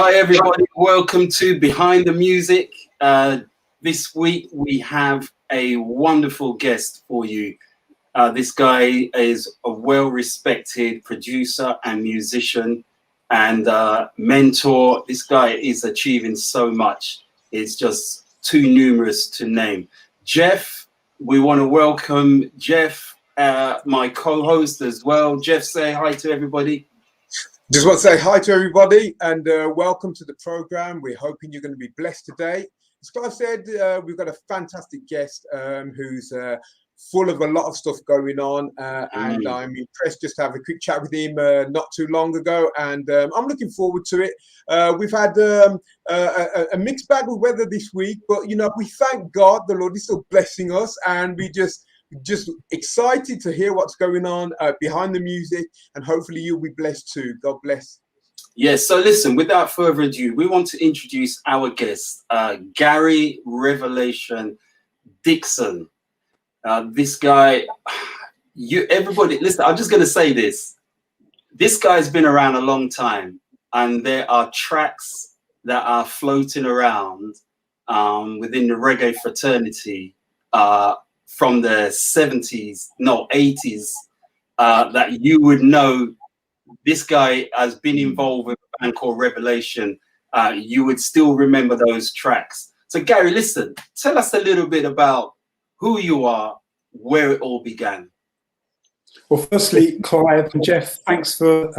Hi everybody, welcome to Behind the Music. This week we have a wonderful guest for you. This guy is a well-respected producer and musician and mentor. This guy is achieving so much. It's just too numerous to name. Jeff, we want to welcome Jeff, my co-host as well. Jeff, say hi to everybody. Just want to say hi to everybody and welcome to the program. We're hoping you're going to be blessed today. As Clive said, we've got a fantastic guest who's full of a lot of stuff going on, and I'm impressed just to have a quick chat with him not too long ago, and I'm looking forward to it. We've had a mixed bag of weather this week, but you know, we thank God the Lord is still blessing us, and we just excited to hear what's going on behind the music, and hopefully you'll be blessed too. God bless. Yes, so listen, without further ado, we want to introduce our guest, Gary Revelation DIXON. This guy, everybody, listen, I'm just going to say this. This guy's been around a long time, and there are tracks that are floating around within the reggae fraternity from the 70s, no, 80s, that you would know. This guy has been involved with a band called Revelation. You would still remember those tracks. So Gary, listen, tell us a little bit about who you are, where it all began. Well, firstly, Clive and Jeff, thanks for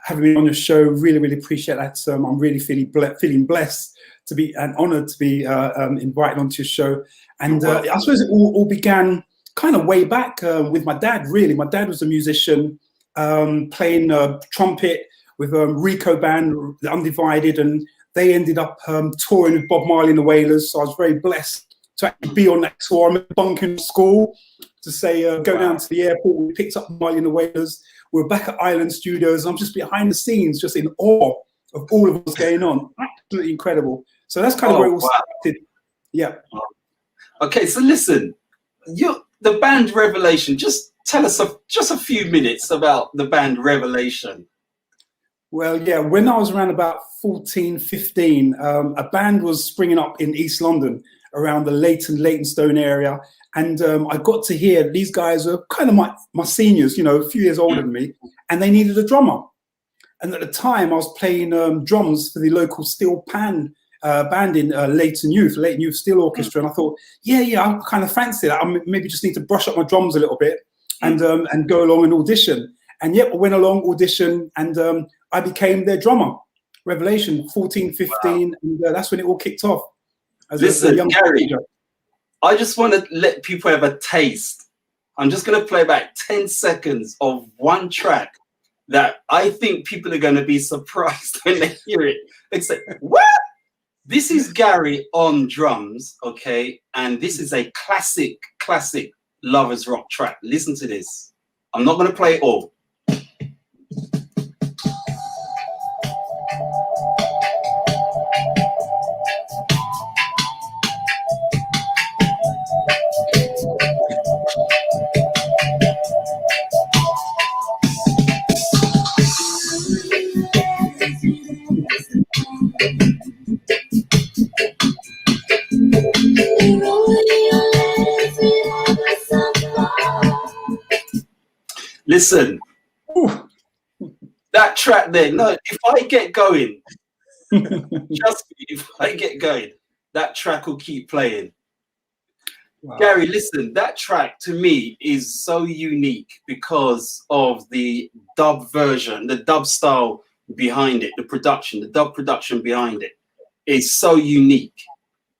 having me on your show. Really, really appreciate that. I'm really feeling blessed to be, and honoured to be invited onto your show. And I suppose it all began kind of way back with my dad, really. My dad was a musician, playing trumpet with Rico Band, the Undivided, and they ended up touring with Bob Marley and the Wailers. So I was very blessed to actually be on that tour. I remember bunking school to say, go down to the airport. We picked up Marley and the Wailers. We were back at Island Studios. I'm just behind the scenes, just in awe of all of what's going on. Absolutely incredible. So that's kind of where it all started. Yeah. Okay, so listen, the band Revelation, just tell us just a few minutes about the band Revelation. Well, yeah, when I was around about 14, 15, a band was springing up in East London around the Leytonstone area. And I got to hear these guys were kind of my seniors, you know, a few years older than me, and they needed a drummer. And at the time I was playing drums for the local steel pan band in Leyton Youth Steel Orchestra. And I thought, yeah, I kind of fancy that. I maybe just need to brush up my drums a little bit and go along and audition. And yep, I went along, audition, and I became their drummer. Revelation, 14, 15, and that's when it all kicked off. Listen, Gary, I just want to let people have a taste. I'm just going to play back 10 seconds of one track that I think people are going to be surprised when they hear it. They say, what? This is Gary on drums, okay? And this is a classic lovers rock track. Listen to this. I'm not going to play it all. Listen, that track there, no, if I get going, trust me, if I get going, that track will keep playing. Wow. Gary, listen, that track to me is so unique because of the dub version, the dub style behind it, the dub production behind it is so unique.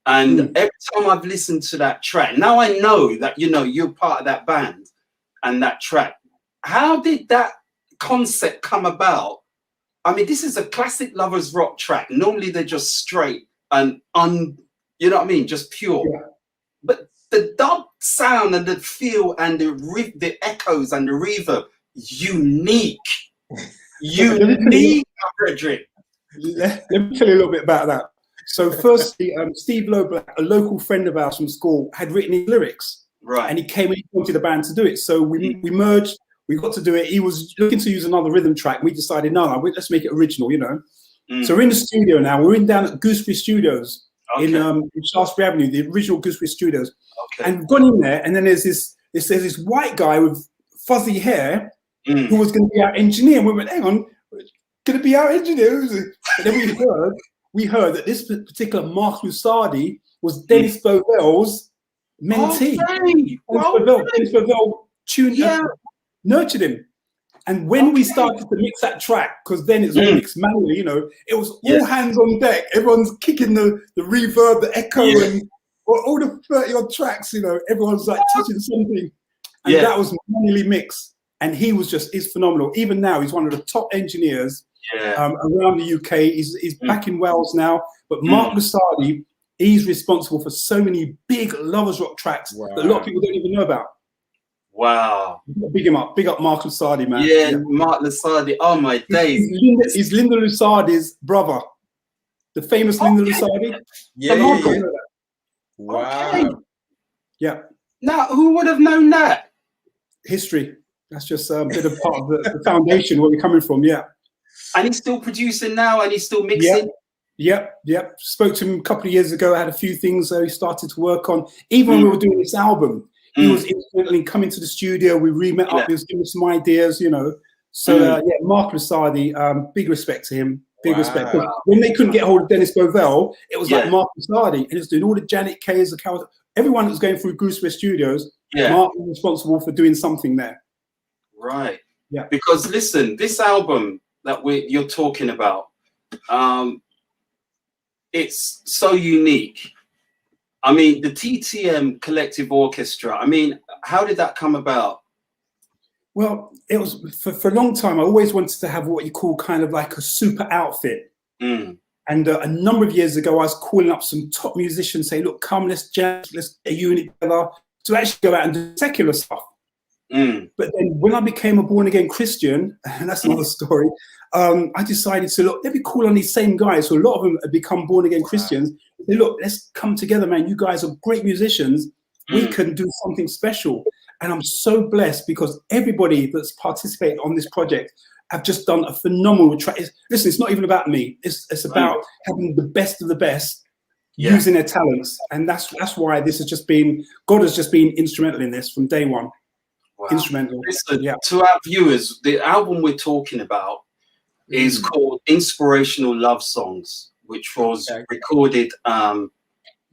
And every time I've listened to that track, now I know that, you know, you're part of that band and that track. How did that concept come about? I mean, this is a classic lovers rock track. Normally they're just straight and you know what I mean? Just pure. Yeah. But the dub sound and the feel and the echoes and the reverb, unique. Unique, Frederick. Let me tell you a little bit about that. So firstly, Steve Loblack, a local friend of ours from school, had written his lyrics. Right. And he came and he wanted the band to do it. So we merged. We got to do it. He was looking to use another rhythm track. We decided, no, let's make it original, you know. So we're in the studio now. We're in down at Gooseberry Studios Okay. in Shaftesbury Avenue, the original Gooseberry Studios. Okay. And we've gone in there, and then there's this white guy with fuzzy hair who was going to be our engineer. And we went, hang on, going to be our engineer? Who's it? And then we heard that this particular Mark Lusardi was Dennis Bovell's mentee. Dennis Bovell nurtured him. And when we started to mix that track, because then it's all mixed manually, you know, it was all hands on deck. Everyone's kicking the reverb, the echo, and all the 30-odd tracks, you know, everyone's like touching something. And that was manually mixed. And he's phenomenal. Even now, he's one of the top engineers around the UK. He's back in Wales now. But Mark Lusardi, he's responsible for so many big Lovers Rock tracks that a lot of people don't even know about. Wow. Big him up. Big up Mark Lusardi, man. Yeah, Mark Lusardi. Oh, my days. He's Linda Lusardi's brother. The famous Linda Lusardi. Yeah. Wow. Okay. Yeah. Now, who would have known that? History. That's just a bit of part of the foundation where we're coming from, And he's still producing now, and he's still mixing? Yep. Spoke to him a couple of years ago, had a few things he started to work on. Even when we were doing this album, he was incidentally coming to the studio. We re-met up. He was giving us some ideas, you know. So, Mark Lusardi, big respect to him. Big respect. When they couldn't get hold of Dennis Bovell, it was like Mark Lusardi. And he was doing all the Janet K's, everyone that was going through Gooseberry Studios, Mark was responsible for doing something there. Right. Yeah. Because, listen, this album that you're talking about, it's so unique. I mean, the TTM Collective Orchestra, I mean, how did that come about? Well, it was for a long time. I always wanted to have what you call kind of like a super outfit. And a number of years ago, I was calling up some top musicians, say, look, come, let's jam, let's get a unit together to actually go out and do secular stuff. But then when I became a born again Christian, and that's another story, I decided to look, let me call on these same guys. So a lot of them have become born again Christians. Say, look, let's come together, man. You guys are great musicians. We can do something special. And I'm so blessed because everybody that's participated on this project have just done a phenomenal track. Listen, it's not even about me. It's about having the best of the best using their talents. And that's why this has just been, God has just been instrumental in this from day one. Wow. Instrumental. Listen, to our viewers, the album we're talking about is called Inspirational Love Songs, which was recorded.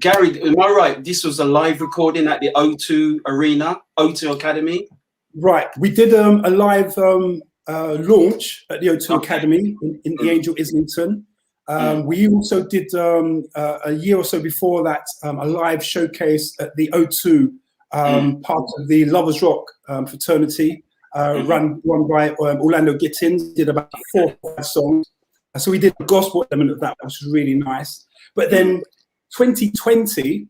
Gary, am I right? This was a live recording at the O2 Arena, O2 Academy? Right. We did a live launch at the O2 Academy in the Angel Islington. We also did a year or so before that a live showcase at the O2, part of the Lovers Rock fraternity, run by Orlando Gittins. Did about 4 or 5 songs. So we did a gospel element of that, which was really nice. But then 2020,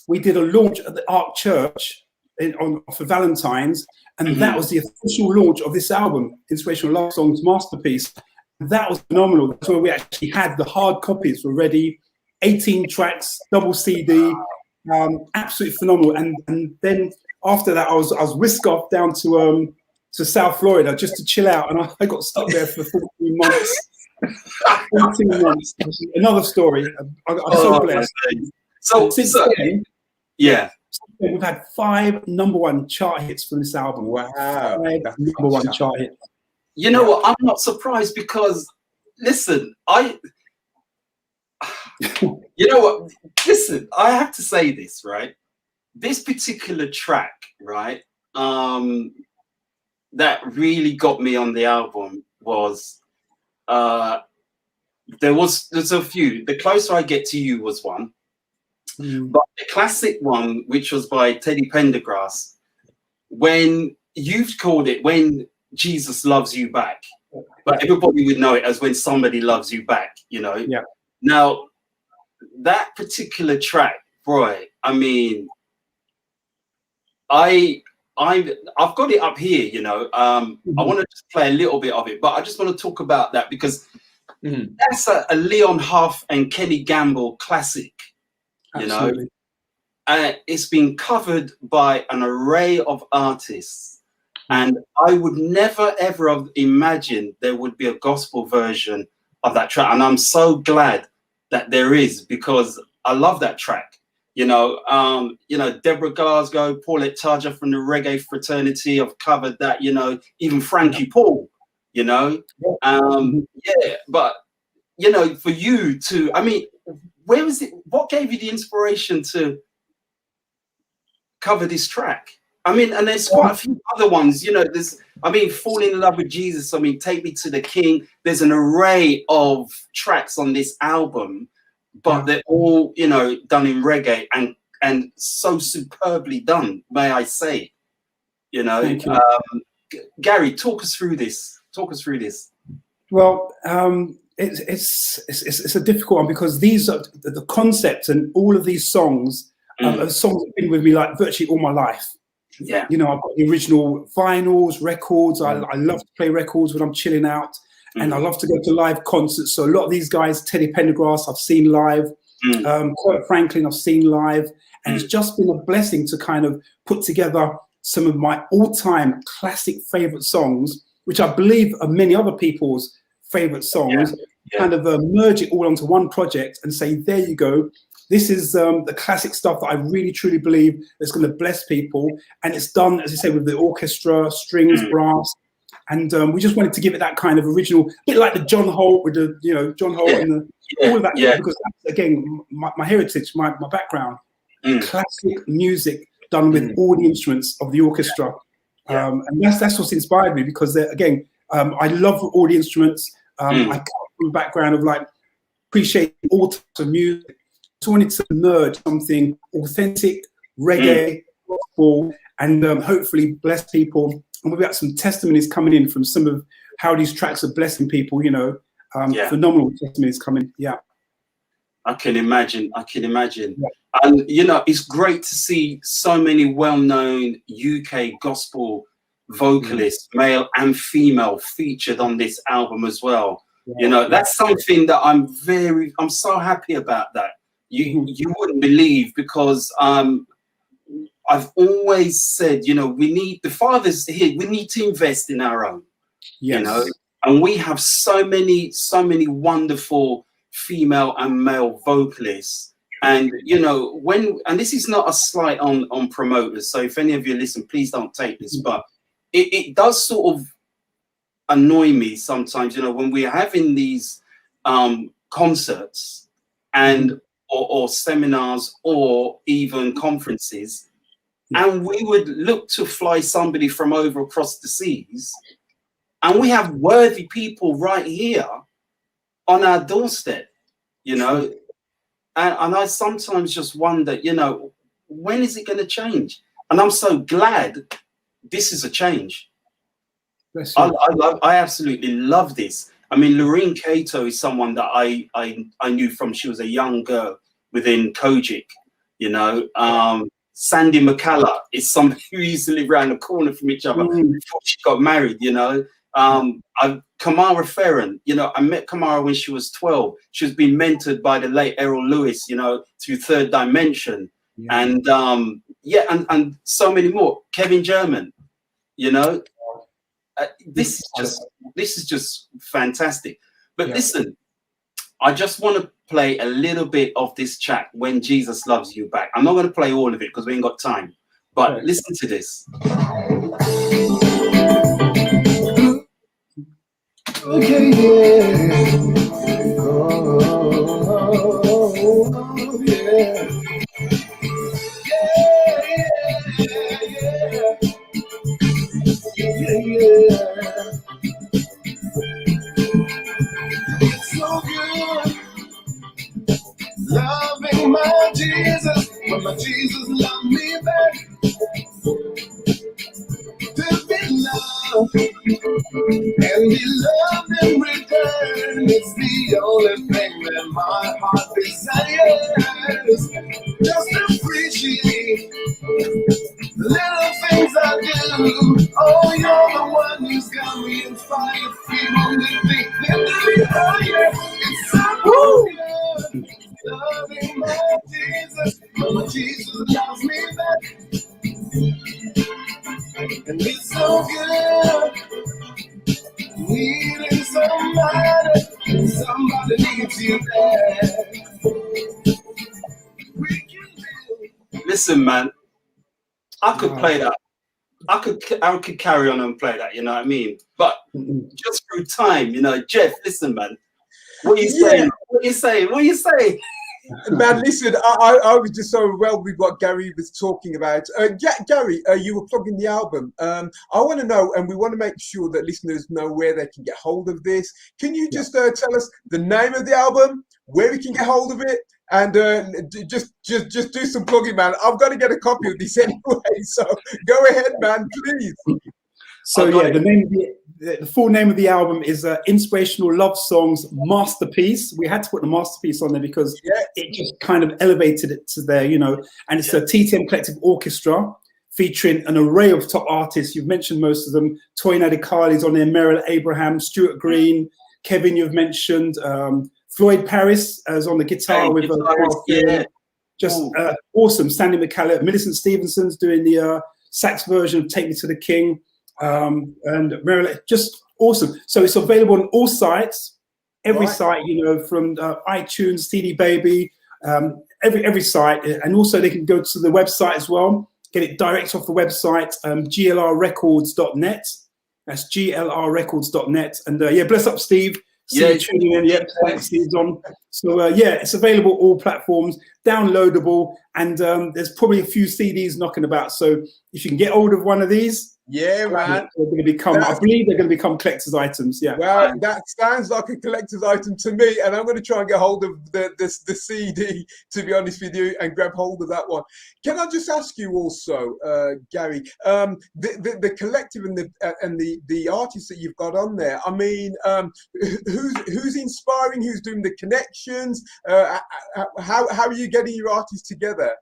we did a launch at the Ark Church for Valentine's, and that was the official launch of this album, Inspirational Love Songs Masterpiece. That was phenomenal. That's where we actually had the hard copies were ready, 18 tracks, double CD, absolutely phenomenal. And then after that, I was whisked off down to South Florida just to chill out, and I got stuck there for 14 months. 14 months. Another story. I'm so blessed. So since then, we've had 5 #1 chart hits from this album. Wow, 5 #1 chart hits. You know what? I'm not surprised because, listen, you know what? Listen, I have to say this, right? This particular track, right, that really got me on the album was, there's a few. The Closer I Get to You was one, but the classic one, which was by Teddy Pendergrass, when you've called it When Jesus Loves You Back, but everybody would know it as When Somebody Loves You Back, you know. Yeah. Now, that particular track, boy, I mean, I've got it up here, you know. I want to just play a little bit of it, but I just want to talk about that because that's a Leon Huff and Kenny Gamble classic, you know. It's been covered by an array of artists. And I would never, ever have imagined there would be a gospel version of that track, and I'm so glad that there is, because I love that track. You know, Deborah Glasgow, Paulette Tarja from the Reggae Fraternity have covered that. You know, even Frankie Paul. You know, yeah. But you know, for you to, I mean, where was it? What gave you the inspiration to cover this track? I mean, and there's quite a few other ones. You know, there's, I mean, Falling in Love with Jesus. I mean, Take Me to the King. There's an array of tracks on this album. But they're all, you know, done in reggae and so superbly done, may I say. You know, Gary, talk us through this. Talk us through this. Well, it's a difficult one, because these are the concepts, and all of these songs are songs that have been with me like virtually all my life. Yeah. You know, I've got the original vinyls, records. I love to play records when I'm chilling out. And I love to go to live concerts. So a lot of these guys, Teddy Pendergrass, I've seen live. Kurt Franklin, I've seen live. And it's just been a blessing to kind of put together some of my all-time classic favorite songs, which I believe are many other people's favorite songs, kind of merge it all onto one project and say, there you go. This is the classic stuff that I really, truly believe is going to bless people. And it's done, as you say, with the orchestra, strings, brass. And we just wanted to give it that kind of original, a bit like the John Holt with the, you know, John Holt and all of that, because that's, again, my heritage, my background, classic music done with all the instruments of the orchestra. And that's what's inspired me, because again, I love all the instruments. I come from a background of like appreciating all types of music. So I wanted to merge something authentic, reggae, gospel, and hopefully bless people. And we've got some testimonies coming in from some of how these tracks are blessing people, you know, phenomenal testimonies coming. Yeah. I can imagine. And, you know, it's great to see so many well-known UK gospel vocalists, male and female, featured on this album as well. You know, that's something that I'm so happy about that. You wouldn't believe, because I've always said, you know, we need, the fathers here, we need to invest in our own, you know, and we have so many wonderful female and male vocalists. And, you know, and this is not a slight on promoters. So if any of you listen, please don't take this, but it does sort of annoy me sometimes, you know, when we're having these concerts and or seminars or even conferences, and we would look to fly somebody from over across the seas, and we have worthy people right here on our doorstep, you know. And I sometimes just wonder, you know, when is it going to change? And I'm so glad this is a change. I absolutely love this. I mean, Lorraine Cato is someone that I knew from she was a young girl within Kojic, you know. Sandy McCullough is somebody who used to live around the corner from each other before she got married, you know. Kamara Ferron, you know, I met Kamara when she was 12. She was being mentored by the late Errol Lewis, you know, through Third Dimension. And and so many more. Kevin German, you know. This is just fantastic. But listen, I just want to play a little bit of this track, When Jesus Loves You Back. I'm not going to play all of it because we ain't got time. But listen to this. Okay, yeah. Oh, yeah. Yeah. It's so good loving my Jesus, when my Jesus loved me back. To be loved and be loved in return, it's the only thing that my heart desires. Just appreciate the little things I do. Oh, you're the one who's got me inspired, people to think that higher. It's so good loving my Jesus, my Jesus loves me back. And it's so good needing somebody, so takes you there. We can live. Listen, man, I could play that. I could carry on and play that, you know what I mean? But just through time, you know, Jeff, listen, man. What are you saying? What are you saying? What are you saying? Man, listen, I was just so overwhelmed with what Gary was talking about. Gary, you were plugging the album. I want to know, and we want to make sure that listeners know where they can get hold of this. Can you just tell us the name of the album, where we can get hold of it, and just do some plugging, man. I've got to get a copy of this anyway, so go ahead, man, please. So yeah, the full name of the album is Inspirational Love Songs Masterpiece. We had to put the masterpiece on there because it just kind of elevated it to there, you know. And it's a TTM Collective Orchestra featuring an array of top artists. You've mentioned most of them. Toyin Adekali's on there, Merrill Abraham, Stuart Green, Kevin you've mentioned, Floyd Paris is on the guitar with just awesome. Sandy McCallum, Millicent Stevenson's doing the sax version of Take Me to the King. And Merrill, just awesome. So it's available on all sites, every site, you know, from iTunes, CD Baby, every site, and also they can go to the website as well, get it direct off the website, glrrecords.net. That's glrrecords.net. And yeah, bless up, Steve. See you tuning in. Yep, thanks, Steve's on. So yeah, it's available all platforms, downloadable, and there's probably a few CDs knocking about. So if you can get hold of one of these, man, they're going to become. I believe they're going to become collector's items. Yeah. Well, that sounds like a collector's item to me, and I'm going to try and get hold of the CD, to be honest with you, and grab hold of that one. Can I just ask you also, Gary, the collective and the artists that you've got on there? I mean, who's inspiring? Who's doing the connections? How are you getting your artists together?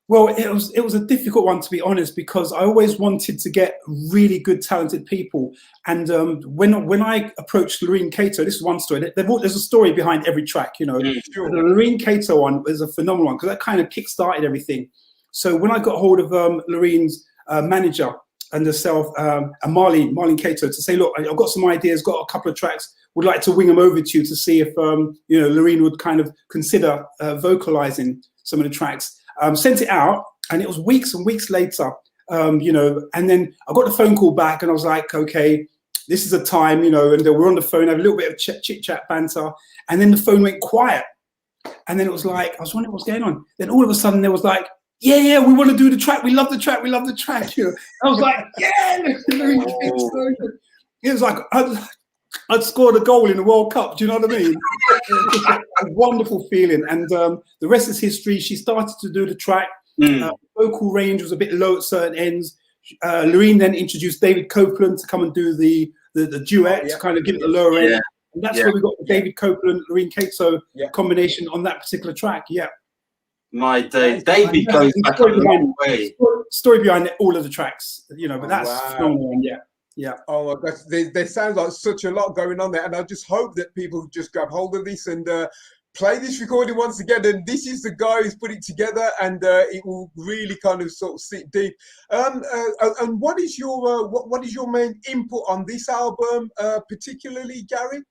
Well, it was a difficult one, to be honest, because I always wanted to get really good, talented people. And when I approached Loreen Cato, this is one story. There's a story behind every track, you know. Sure. The Loreen Cato one is a phenomenal one because that kind of kick-started everything. So when I got hold of Loreen's manager and herself, and Marlene Cato, to say, look, I've got some ideas, got a couple of tracks, would like to wing them over to you to see if you know, Loreen would kind of consider vocalizing some of the tracks. Sent it out, and it was weeks and weeks later, you know, and then I got the phone call back, and I was like, okay, this is a time, you know, and we're on the phone, have a little bit of chit-chat, banter, and then the phone went quiet, and then it was like, I was wondering what's going on. Then all of a sudden there was like, yeah, we want to do the track, we love the track, you know. I was like, yeah, it was like, I'd scored a goal in the World Cup. Do you know what I mean? A wonderful feeling. And the rest is history. She started to do the track. Vocal range was a bit low at certain ends. Loreen then introduced David Copeland to come and do the duet to kind of give it the lower end. And that's where we got the David Copeland, Loreen Cato combination on that particular track. Yeah. My day. David goes back a long way. Story behind all of the tracks, you know, but that's phenomenal. Yeah. Yeah. Oh my gosh, there sounds like such a lot going on there, and I just hope that people just grab hold of this and play this recording once again. And this is the guy who's put it together, and it will really kind of sort of sit deep. And what is your main input on this album, particularly, Gary?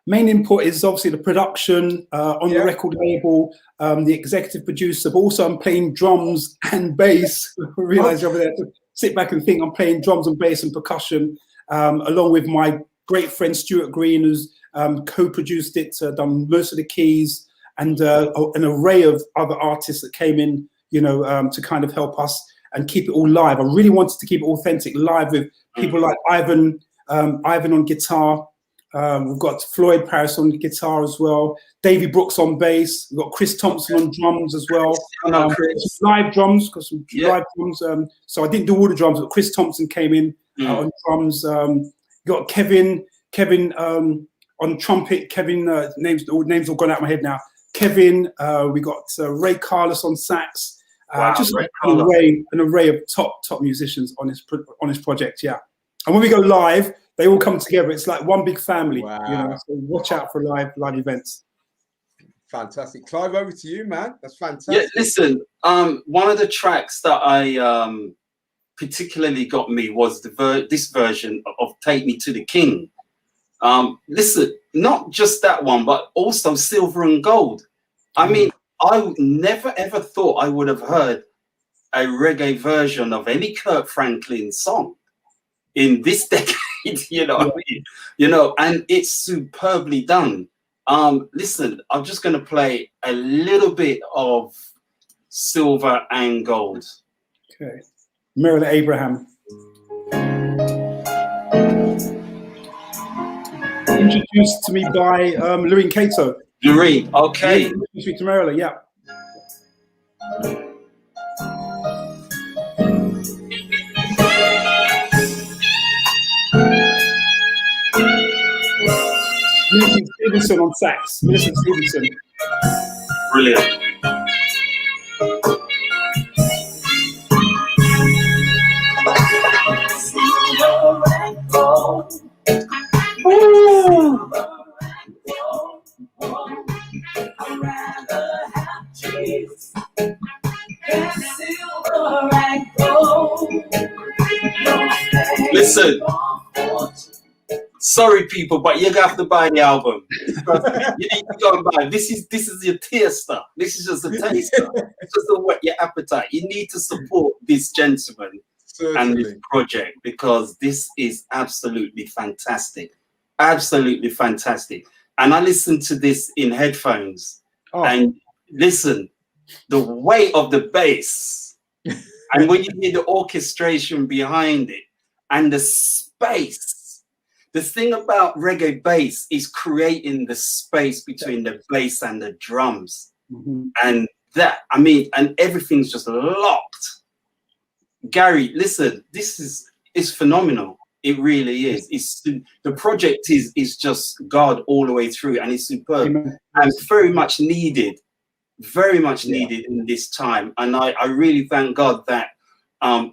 Main input is obviously the production on the record label, the executive producer, but also I'm playing drums and bass. I realize over there. Sit back and think I'm playing drums and bass and percussion, along with my great friend Stuart Green, who's co-produced it, done most of the keys, and an array of other artists that came in, you know, to kind of help us and keep it all live. I really wanted to keep it authentic, live with people like Ivan on guitar. We've got Floyd Paris on guitar as well. Davey Brooks on bass. We've got Chris Thompson on drums as well. Live drums, got some live drums. So I didn't do all the drums, but Chris Thompson came in on drums. Got Kevin on trumpet. Kevin, names all gone out of my head now. Kevin. We got Ray Carlos on sax. Just an array of top musicians on this project. Yeah. And when we go live, they all come together. It's like one big family. You know, so watch out for live events. Fantastic. Clive, over to you, man. That's fantastic. Yeah, listen, one of the tracks that I particularly got me was this version of Take Me to the King. Listen, not just that one, but also Silver and Gold. I mean, I never ever thought I would have heard a reggae version of any Kirk Franklin song in this decade. What I mean? And it's superbly done. Listen, I'm just going to play a little bit of Silver and Gold. Okay. Marilyn Abraham. Introduced to me by Loreen Cato. Loreen, okay. Speak to Marilyn, yeah. Millicent Stevenson on sax. Millicent Stevenson. Brilliant. Ooh. Listen, sorry people, but you're gonna have to buy the album. You need to go and buy. This is your taster. This is just a taster. It's just to whet your appetite. You need to support this gentleman and this project because this is absolutely fantastic. Absolutely fantastic. And I listened to this in headphones and listen, the weight of the bass and when you hear the orchestration behind it and the space. The thing about reggae bass is creating the space between the bass and the drums. And that, I mean, and everything's just locked. Gary, listen, it's phenomenal. It really is. The project is just God all the way through, and it's superb and very much needed. Very much needed in this time. And I really thank God that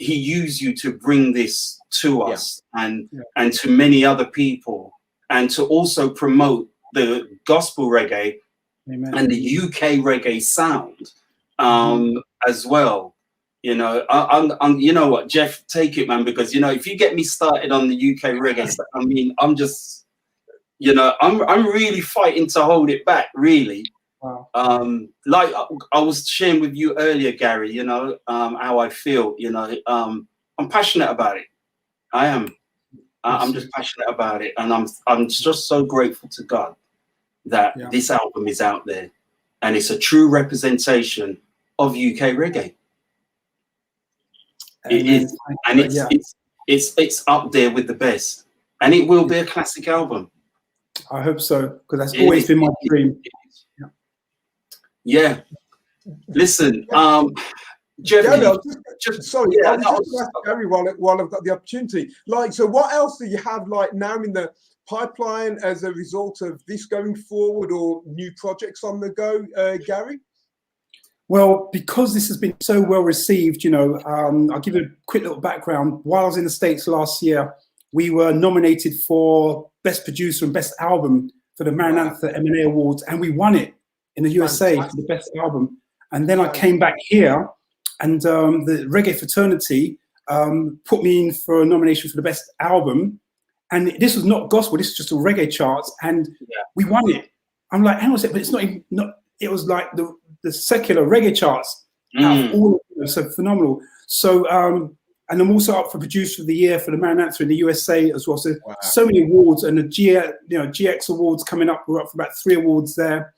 he used you to bring this to us and to many other people, and to also promote the gospel reggae and the UK reggae sound as well. I'm you know what, Jeff, take it, man, because if you get me started on the UK reggae stuff, I mean, I'm just, I'm really fighting to hold it back, really. Wow. Like I was sharing with you earlier, Gary, how I feel, I'm passionate about it. I am. I'm just passionate about it. And I'm just so grateful to God that this album is out there and it's a true representation of UK reggae. It is, and it's up there with the best, and it will be a classic album. I hope so, because that's always been my dream. Yeah. Listen, Jeff, Gary, I was just ask Gary while I've got the opportunity. Like, so what else do you have like now in the pipeline as a result of this going forward, or new projects on the go, Gary? Well, because this has been so well received, I'll give you a quick little background. While I was in the States last year, we were nominated for Best Producer and Best Album for the Maranatha M&A Awards, and we won it in the USA for the Best Album. And then I came back here, and the Reggae Fraternity put me in for a nomination for the Best Album. And this was not gospel, this was just a reggae charts, and we won it. I'm like, hang on a second, but it's not even, it was like the secular reggae charts out of all of them, so phenomenal. So and I'm also up for Producer of the Year for the Maranatha in the USA as well. So so many awards, and the GX Awards coming up. We're up for about 3 awards there.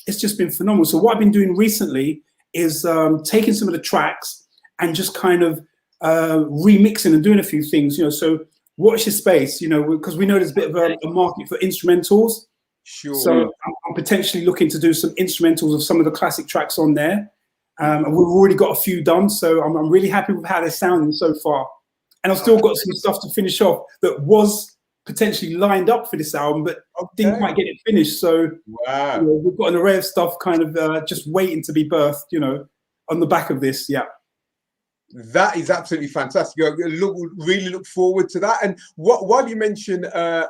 It's just been phenomenal. So what I've been doing recently is taking some of the tracks and just kind of remixing and doing a few things. So watch your space, because we know there's a bit of a market for instrumentals. Sure. So I'm potentially looking to do some instrumentals of some of the classic tracks on there. And we've already got a few done, so I'm really happy with how they're sounding so far. And I've still got some stuff to finish off that was potentially lined up for this album, but didn't quite get it finished. So we've got an array of stuff kind of just waiting to be birthed, on the back of this. Yeah. That is absolutely fantastic. I really look forward to that. And while you mention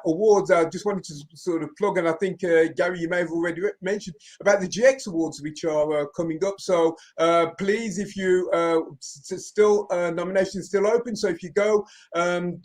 awards, I just wanted to sort of plug, and I think, Gary, you may have already mentioned about the GX Awards, which are coming up. So please, if you still, nominations still open. So if you go to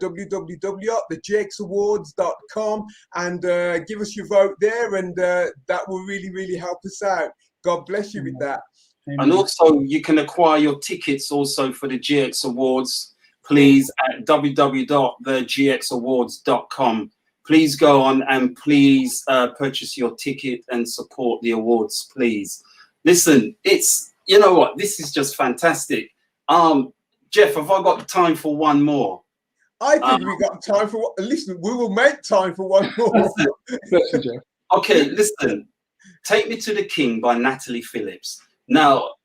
www.thegxawards.com and give us your vote there, and that will really, really help us out. God bless you with that. And also, you can acquire your tickets also for the GX Awards, please, at www.thegxawards.com. Please go on and please purchase your ticket and support the awards, please. Listen, it's, you know what, this is just fantastic. Jeff, have I got time for one more? I think we got time for, listen, we will make time for one more. Okay, listen, Take Me to the King by Natalie Phillips. Now,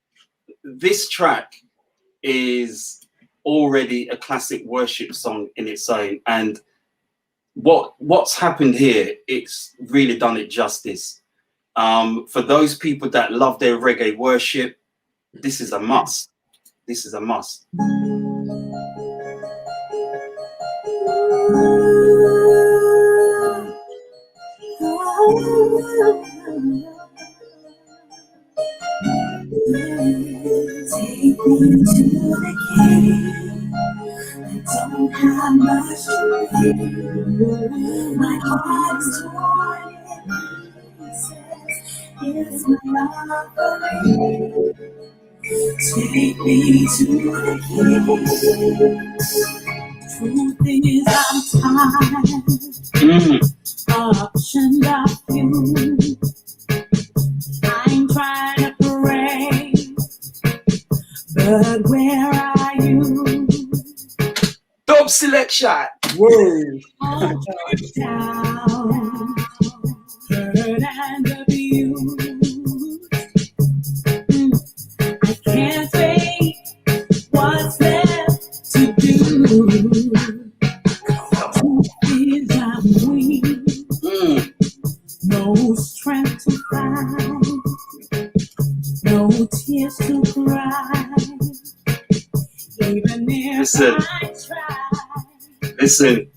this track is already a classic worship song in its own, and what's happened here, it's really done it justice. For those people that love their reggae worship, this is a must. This is a must. Take me to the King. I don't have much to give. My heart is torn in pieces. It's my offering. Take me to the King. Truth is, I'm tired. Options are few. I'm trying to pray, but where are you? Dope selection. Whoa. Down, hurt and abused. I can't say what's left to do. Truth is, I'm weak. No strength to fight, no tears to cry. Even if I try. Listen,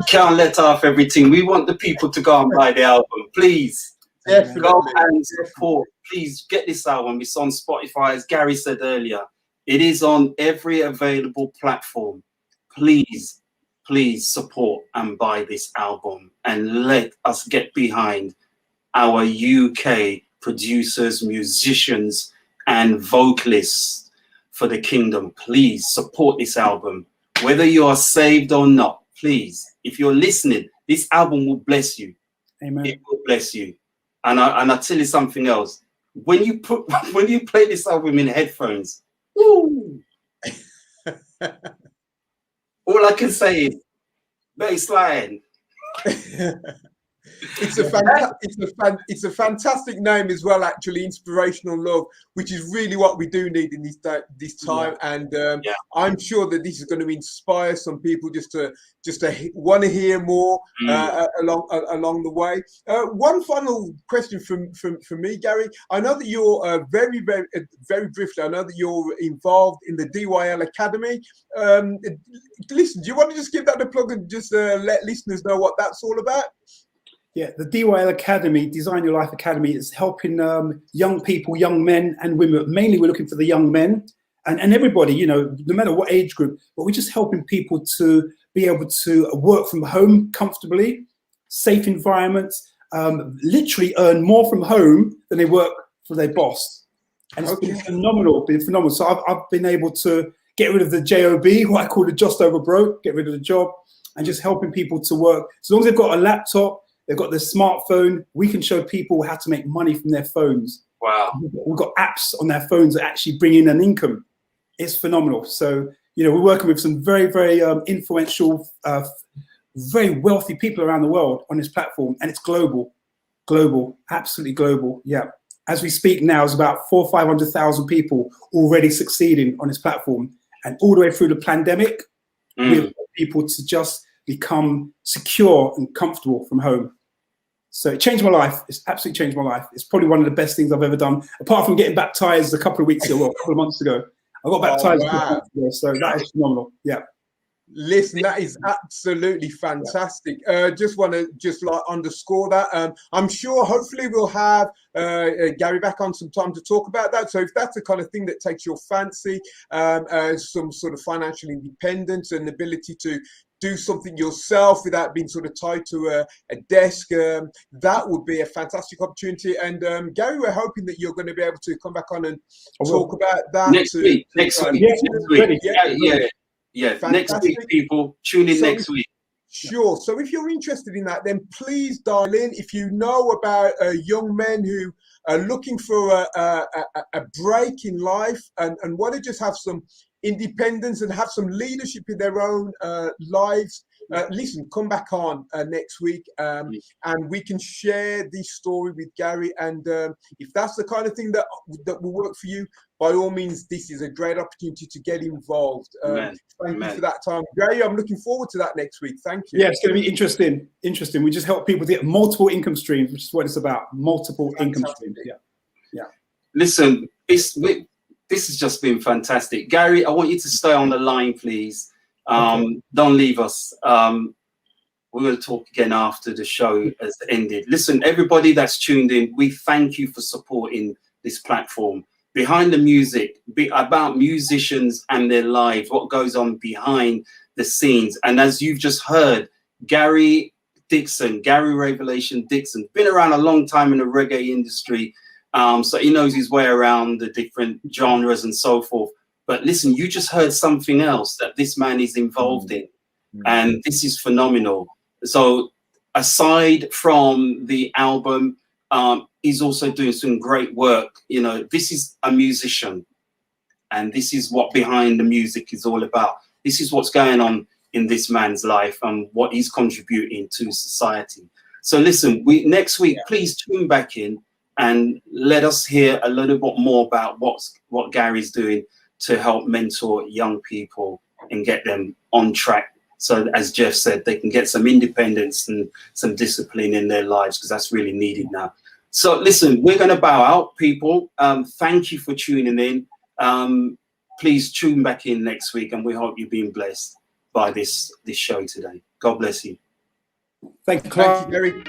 can't let off everything. We want the people to go and buy the album, please. Definitely. Go and support. Please get this album. It's on Spotify, as Gary said earlier. It is on every available platform. Please, please support and buy this album, and let us get behind our UK producers, musicians, and vocalists for the kingdom. Please support this album, whether you are saved or not. Please, if you're listening, this album will bless you. Amen. It will bless you. And I tell you something else. When you play this album in headphones, woo, all I can say is bassline. It's a fantastic name as well, actually. Inspirational Love, which is really what we do need in this time. And I'm sure that this is going to inspire some people just to want to hear more along the way. One final question from me, Gary. I know that you're very briefly. I know that you're involved in the DYL Academy. Listen, do you want to just give that a plug and just let listeners know what that's all about? Yeah, the DYL Academy, Design Your Life Academy, is helping young people, young men and women. Mainly we're looking for the young men and everybody, you know, no matter what age group, but we're just helping people to be able to work from home comfortably, safe environments, literally earn more from home than they work for their boss. And it's been phenomenal, So I've been able to get rid of the JOB, what I call the just over broke, get rid of the job, and just helping people to work. So as long as they've got a laptop, they've got their smartphone, we can show people how to make money from their phones. Wow. We've got apps on their phones that actually bring in an income. It's phenomenal. So, you know, we're working with some very, very influential, very wealthy people around the world on this platform. And it's global, absolutely global. Yeah. As we speak now, there's about 400,000 or 500,000 people already succeeding on this platform. And all the way through the pandemic, we want people to just become secure and comfortable from home. So it changed my life. It's absolutely changed my life. It's probably one of the best things I've ever done, apart from getting baptized a couple of weeks ago, well, a couple of months ago. I got baptized, wow. so that is phenomenal. Yeah. Listen, that is absolutely fantastic. Just want to like underscore that. I'm sure hopefully we'll have Gary back on some time to talk about that. So if that's the kind of thing that takes your fancy, some sort of financial independence and ability to do something yourself without being sort of tied to a desk, that would be a fantastic opportunity. And Gary, we're hoping that you're going to be able to come back on and talk about that next week. Next week. Yeah. Next week, people. Tune in next week. Sure. So if you're interested in that, then please dial in. If you know about young men who are looking for a break in life and want to just have some independence and have some leadership in their own lives, listen, come back on next week and we can share this story with Gary. And if that's the kind of thing that will work for you, by all means, this is a great opportunity to get involved. Thank you for that time. Gary, I'm looking forward to that next week. Thank you. Yeah, it's going to be interesting. We just help people to get multiple income streams, which is what it's about. Multiple income streams. Yeah. Listen, this has just been fantastic. Gary, I want you to stay on the line, please. Don't leave us. We're going to talk again after the show has ended. Listen, everybody that's tuned in, we thank you for supporting this platform. Behind the music, about musicians and their lives, what goes on behind the scenes. And as you've just heard, Gary Revelation DIXON, been around a long time in the reggae industry. So he knows his way around the different genres and so forth. But listen, you just heard something else that this man is involved in. And this is phenomenal. So aside from the album, he's also doing some great work. You know, this is a musician, and this is what behind the music is all about. This is what's going on in this man's life and what he's contributing to society. So listen, next week, please tune back in and let us hear a little bit more about what Gary's doing to help mentor young people and get them on track. So as Jeff said, they can get some independence and some discipline in their lives, because that's really needed now. So listen, we're going to bow out, people. Thank you for tuning in. Please tune back in next week, and we hope you've been blessed by this show today. God bless you. Thank you, Gary.